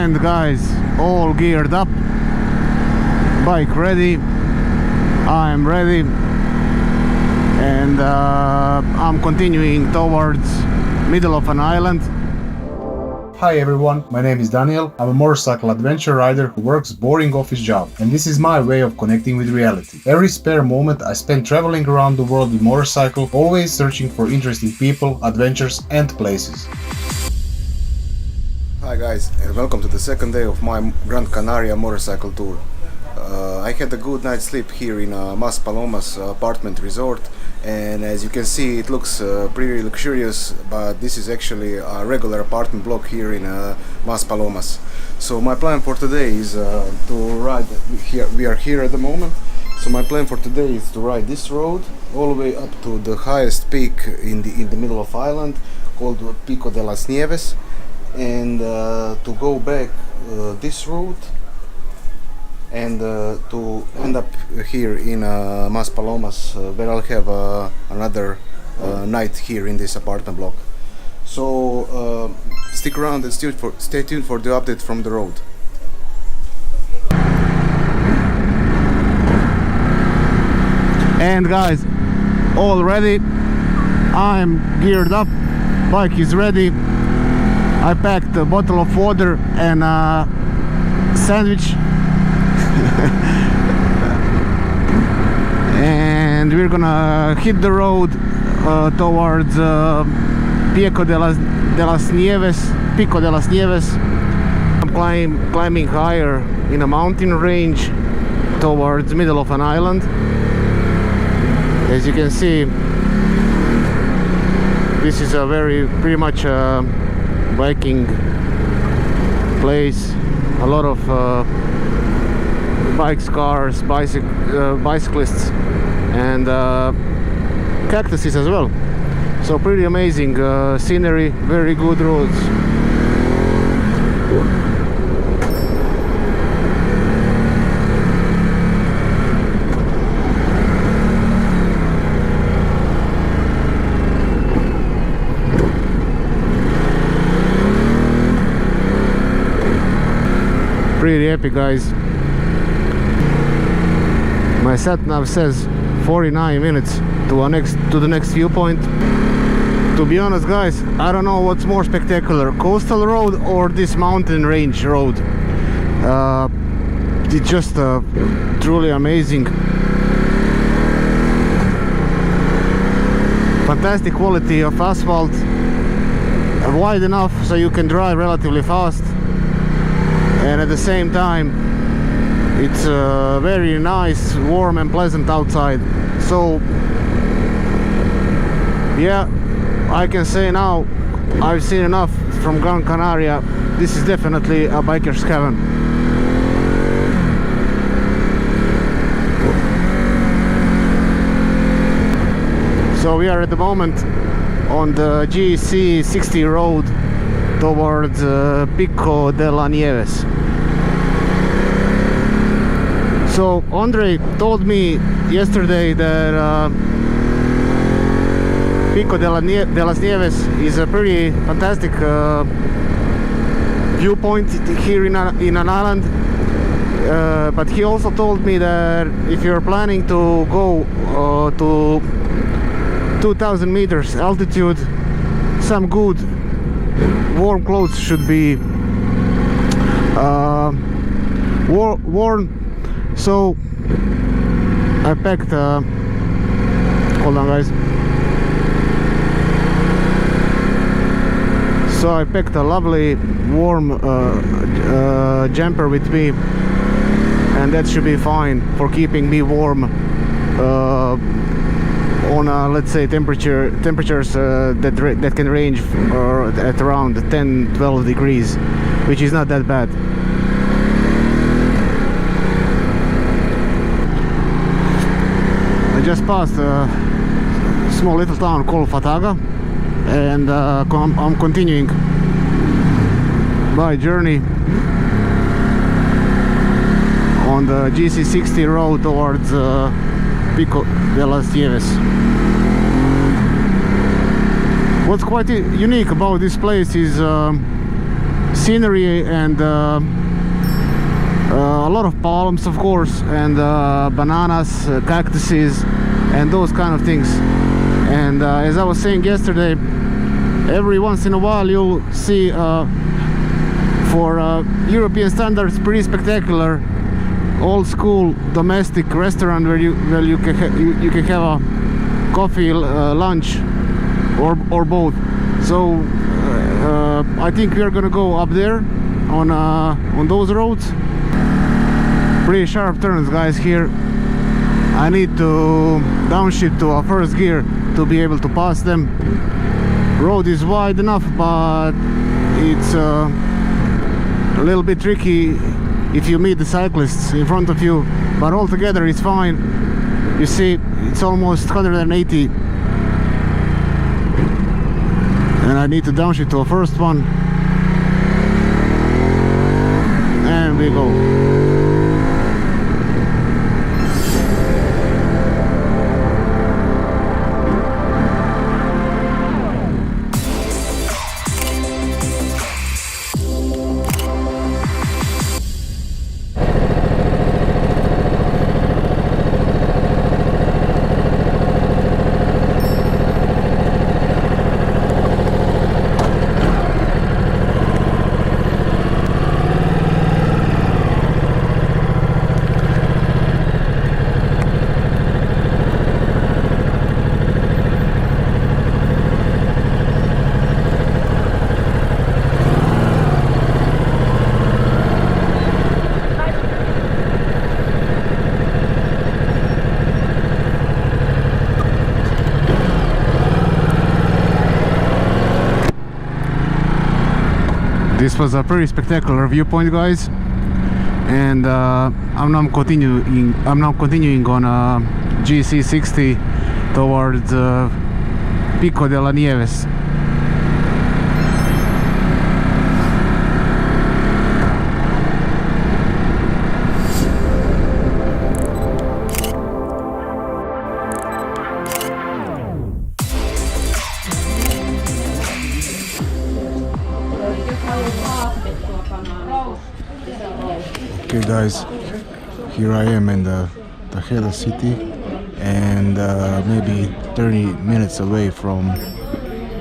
And guys, all geared up, bike ready, I'm ready, and I'm continuing towards middle of an island. Hi everyone, my name is Daniel. I'm a motorcycle adventure rider who works a boring office job, and this is my way of connecting with reality. Every spare moment I spend traveling around the world with motorcycle, always searching for interesting people, adventures and places. Hi guys, and welcome to the second day of my Gran Canaria motorcycle tour. I had a good night's sleep here in Maspalomas apartment resort, and as you can see it looks pretty luxurious, but this is actually a regular apartment block here in Maspalomas. So my plan for today is to ride here. We are here at the moment, so my plan for today is to ride this road all the way up to the highest peak in the middle of island called Pico de las Nieves, and to go back this route and to end up here in Maspalomas, where I'll have another night here in this apartment block. So stick around and stay tuned for the update from the road. And guys, all ready, I'm geared up, bike is ready. I packed a bottle of water and a sandwich. And we're gonna hit the road towards Pico de las Nieves. I'm climbing higher in a mountain range towards middle of an island. As you can see, this is a pretty much biking place. A lot of bikes, cars, bicyclists, and cactuses as well. So pretty amazing scenery, very good roads. Pretty epic, guys. My sat-nav says 49 minutes to the next viewpoint. To be honest, guys, I don't know what's more spectacular, coastal road or this mountain range road. It's just truly amazing. Fantastic quality of asphalt, wide enough so you can drive relatively fast, and at the same time it's very nice, warm and pleasant outside. So yeah, I can say now I've seen enough from Gran Canaria. This is definitely a biker's heaven. So we are at the moment on the GC60 road towards Pico de las Nieves. So Andre told me yesterday that Pico de las Nieves is a pretty fantastic viewpoint here in an island, but he also told me that if you're planning to go to 2000 meters altitude, some good warm clothes should be worn. So I packed hold on, guys. So I packed a lovely warm jumper with me, and that should be fine for keeping me warm on let's say temperatures that can range at around 10-12 degrees, which is not that bad. I just passed a small little town called FATAGA, and I'm continuing my journey on the GC60 road towards Pico de las Nieves. What's quite unique about this place is scenery and a lot of palms, of course, and bananas, cactuses, and those kind of things. And as I was saying yesterday, every once in a while you'll see for European standards pretty spectacular old school domestic restaurant where you can have a coffee, lunch, or both. So I think we are gonna go up there on those roads. Pretty sharp turns, guys, here. I need to downshift to a first gear to be able to pass them. Road is wide enough, but it's a little bit tricky if you meet the cyclists in front of you, but altogether it's fine. You see, it's almost 180, and I need to downshift to a first one, and we go. This was a pretty spectacular viewpoint, guys, and I'm now continuing on GC60 towards Pico de la Nieves. Okay, guys, here I am in the TEJEDA city, and maybe 30 minutes away from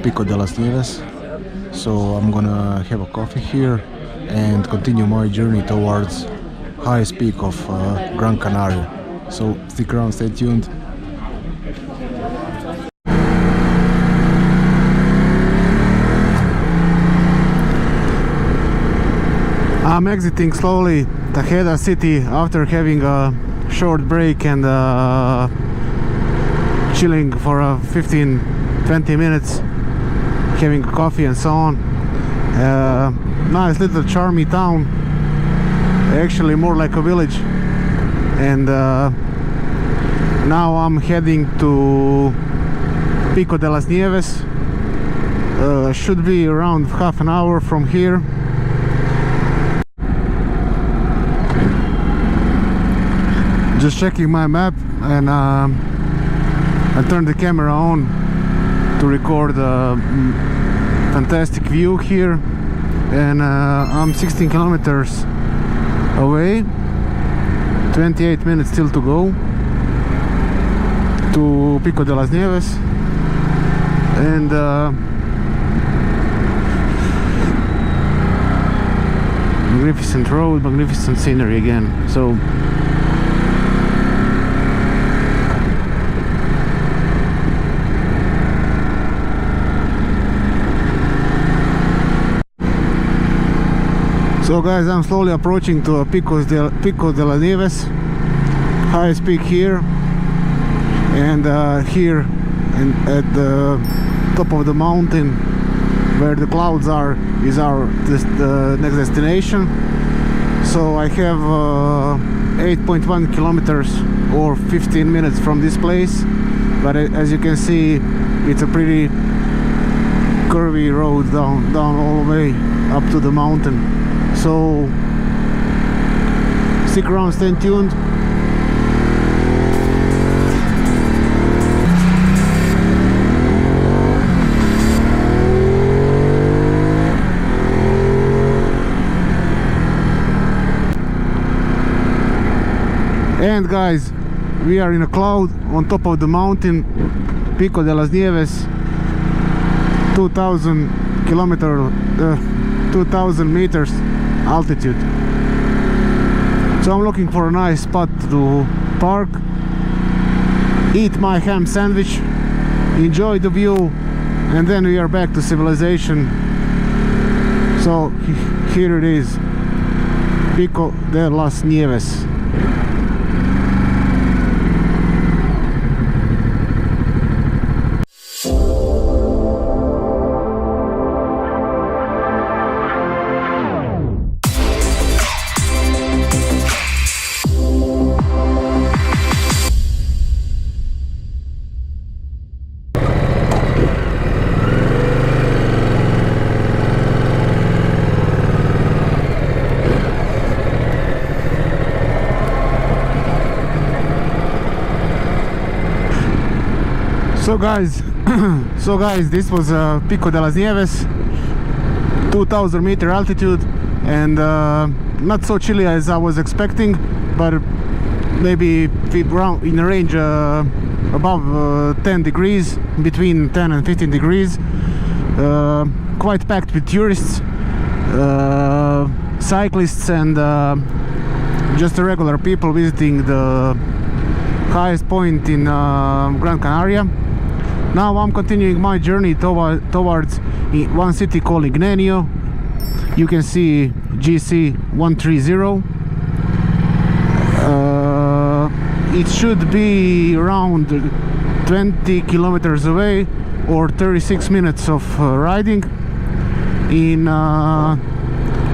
Pico de las Nieves. So I'm gonna have a coffee here and continue my journey towards highest peak of Gran Canaria. So stick around, stay tuned. I'm exiting slowly TEJEDA city after having a short break and chilling for 15-20 minutes, having coffee and so on. Nice little charmy town, actually more like a village. And now I'm heading to Pico de las Nieves. Should be around half an hour from here. Just checking my map, and I turned the camera on to record a fantastic view here, and I'm 16 kilometers away, 28 minutes still to go to Pico de las Nieves. And magnificent road, magnificent scenery again. So guys, I'm slowly approaching to Pico de las Nieves, highest peak here, and here at the top of the mountain where the clouds are is the next destination. So I have 8.1 kilometers or 15 minutes from this place, but as you can see, it's a pretty curvy road down all the way up to the mountain. So stick around, stay tuned. And guys, we are in a cloud on top of the mountain, Pico de las Nieves, 2000 meters altitude. So I'm looking for a nice spot to park, eat my ham sandwich, enjoy the view, and then we are back to civilization. So here it is, Pico de las Nieves. So guys, this was Pico de las Nieves, 2000 meter altitude, and not so chilly as I was expecting, but maybe in a range above 10 degrees, between 10 and 15 degrees. Quite packed with tourists, cyclists, and just regular people visiting the highest point in Gran Canaria. Now I'm continuing my journey towards one city called Ignacio. You can see GC 130. It should be around 20 kilometers away, or 36 minutes of riding. In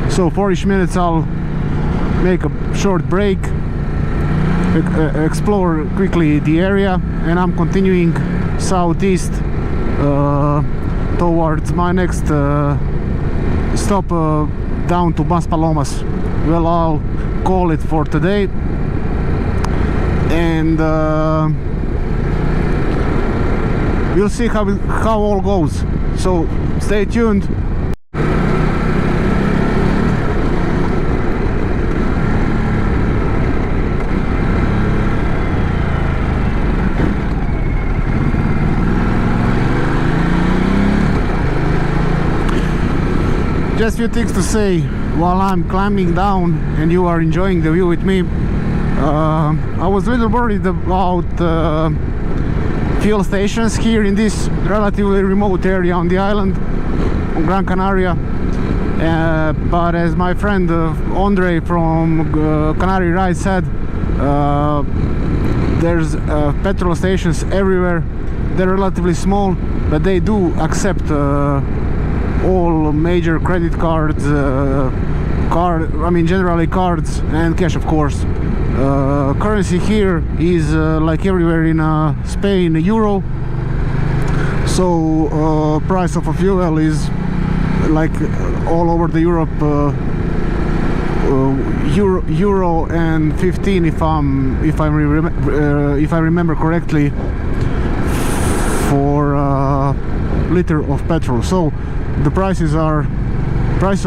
so 40 minutes I'll make a short break, explore quickly the area, and I'm continuing southeast towards my next stop down to Maspalomas. Well, I'll call it for today, and we'll see how all goes. So stay tuned. Just few things to say while I'm climbing down and you are enjoying the view with me. I was a little worried about fuel stations here in this relatively remote area on the island, on Gran Canaria. But as my friend Andre from Canary I said, there's petrol stations everywhere. They're relatively small, but they do accept all major credit cards, generally cards and cash, of course. Currency here is like everywhere in Spain, euro. So price of a fuel is like all over the Europe, euro and 15 if I remember correctly, for a liter of petrol. So the prices of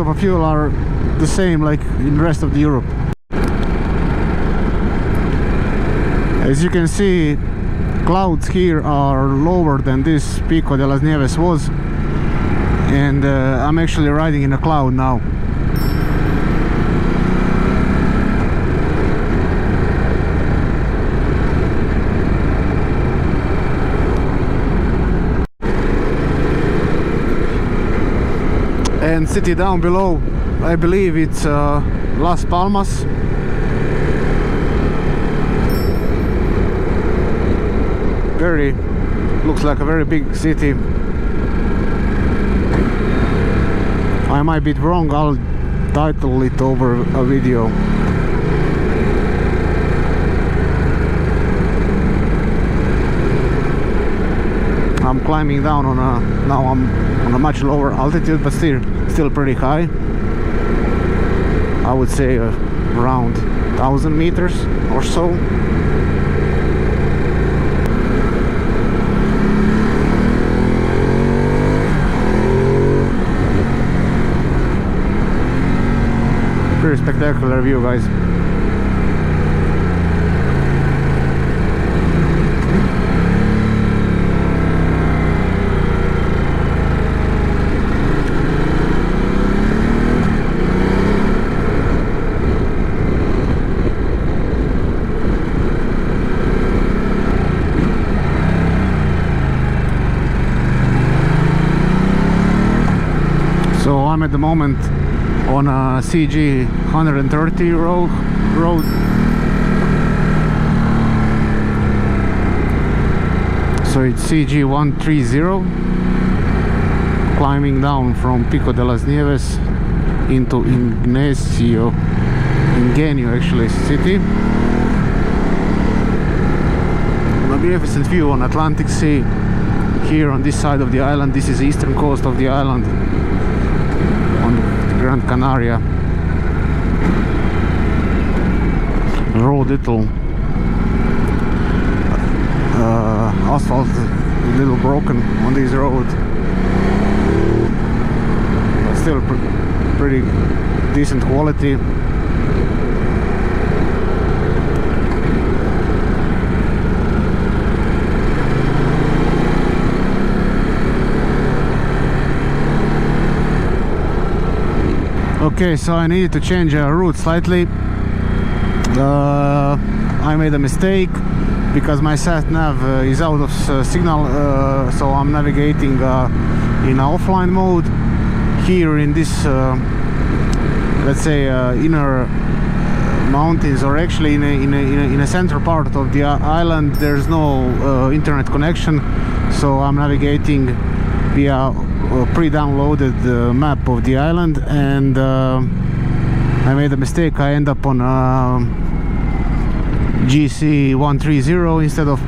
a fuel are the same like in the rest of the Europe. As you can see, clouds here are lower than this Pico de las Nieves was, and I'm actually riding in a cloud now. And city down below, I believe it's Las Palmas. Looks like a very big city. I might be wrong, I'll title it over a video. I'm climbing down on now I'm on a much lower altitude, but still pretty high. I would say around 1000 meters or so. Pretty spectacular view, guys. So I'm at the moment on a CG 130 road. So it's CG 130, climbing down from Pico de las Nieves into Ingenio actually city. Magnificent view on Atlantic Sea here on this side of the island. This is the eastern coast of the island on Gran Canaria. Road little asphalt a little broken on this road, but still pretty decent quality. Okay, so I needed to change route slightly. I made a mistake because my sat nav is out of signal, so I'm navigating in offline mode here in this let's say inner mountains, or actually in a center part of the island. There's no internet connection, so I'm navigating via a pre-downloaded map of the island, and I made a mistake. I end up on GC 130 instead of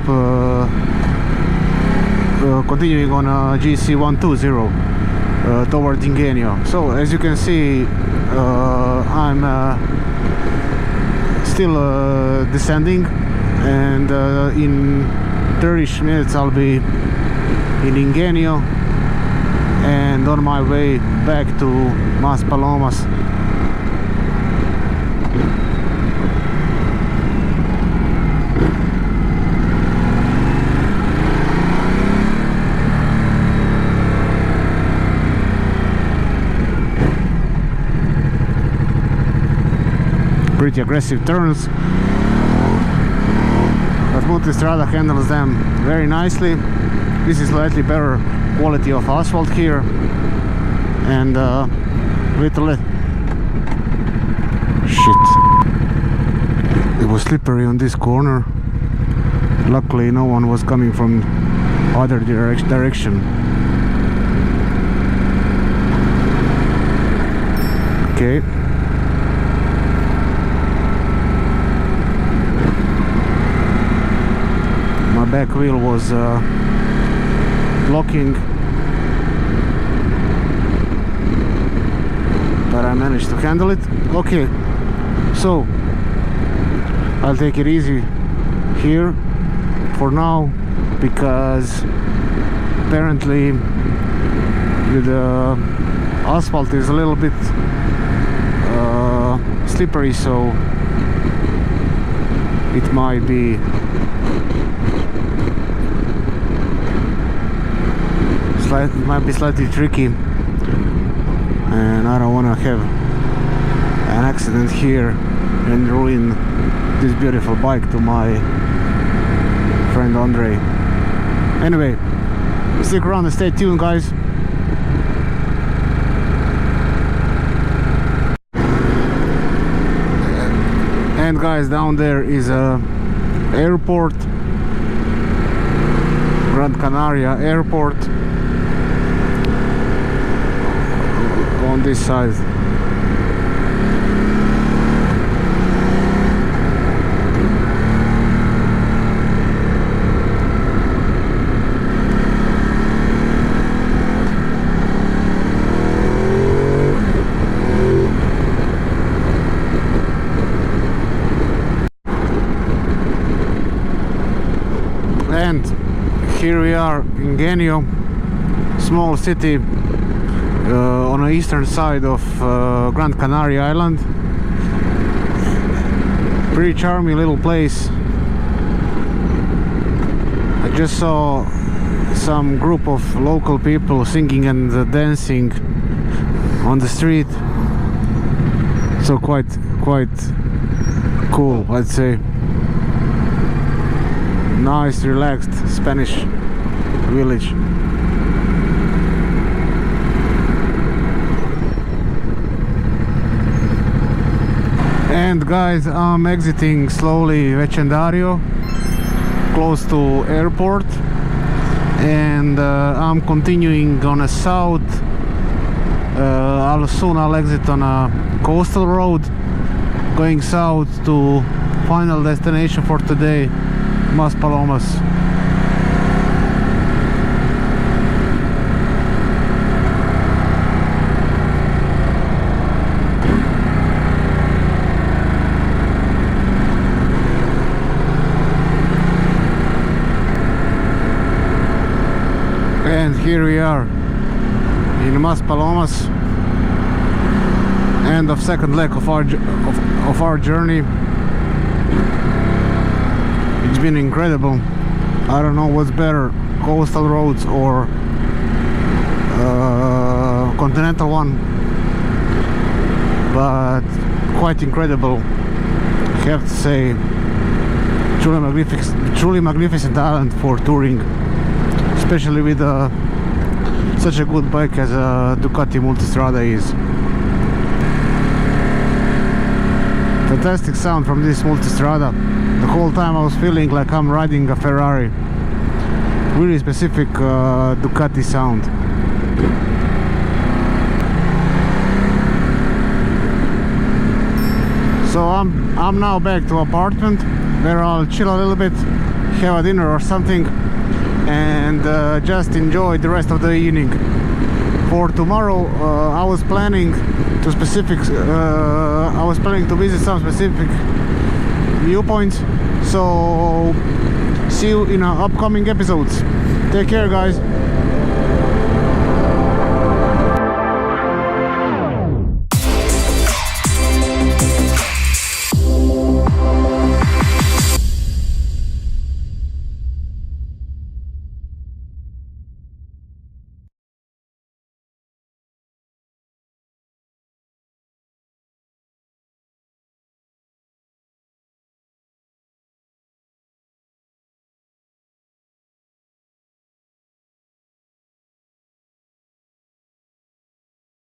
continuing on GC 120 towards Ingenio. So as you can see, I'm still descending, and in 30 minutes I'll be in Ingenio and on my way back to Maspalomas. Pretty aggressive turns, but Multistrada handles them very nicely. This is slightly better quality of asphalt here, and little shit, it was slippery on this corner. Luckily no one was coming from other direction. Okay, my back wheel was blocking, but I managed to handle it. Okay, so I'll take it easy here for now, because apparently the asphalt is a little bit slippery, so it might be slightly tricky, and I don't want to have an accident here and ruin this beautiful bike to my friend Andre. Anyway, stick around and stay tuned, guys. And guys, down there is a airport, Gran Canaria Airport, on this side. And here we are in Ingenio, small city on the eastern side of Gran Canaria Island. Pretty charming little place. I just saw some group of local people singing and dancing on the street, so quite cool, I'd say. Nice, relaxed Spanish village. And guys, I'm exiting slowly VECINDARIO, close to airport, and I'm continuing on a south. I'll exit on a coastal road going south to final destination for today, Maspalomas. And here we are in Maspalomas, end of second leg of our journey. It's been incredible. I don't know what's better, coastal roads or continental one, but quite incredible, I have to say. Truly magnificent island for touring, especially with such a good bike as a Ducati Multistrada is. Fantastic sound from this Multistrada. The whole time I was feeling like I'm riding a Ferrari. Really specific Ducati sound. So I'm now back to apartment where I'll chill a little bit, have a dinner or something, and just enjoy the rest of the evening. For tomorrow, I was planning to visit some specific viewpoints. So see you in upcoming episodes. Take care, guys.